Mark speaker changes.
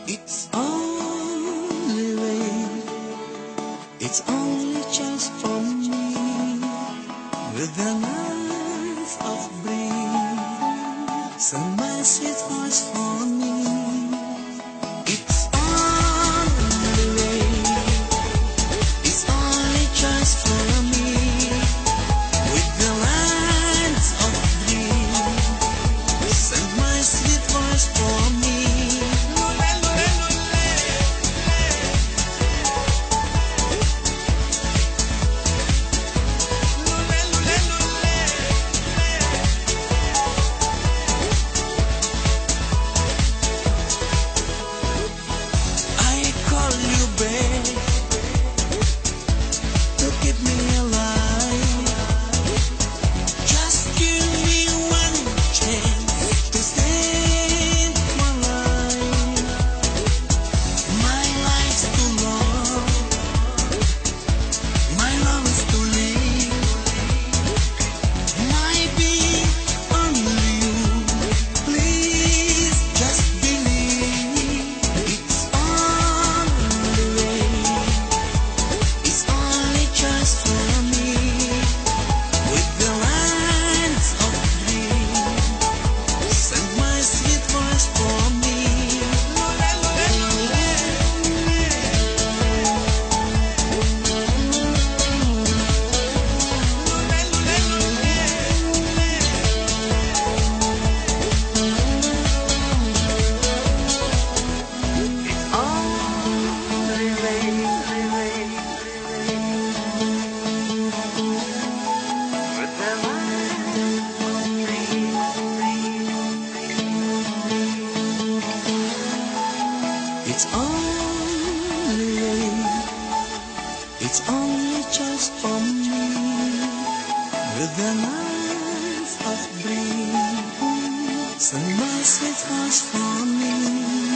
Speaker 1: It's only way, it's only just for me, with the nights of breeze, so my sweet voice for me. It's only way, it's only just for me, with the nights of breeze, send my sweet voice for me. It's only, it's only just for me, with the nights of breeze, so my sweet voice for me.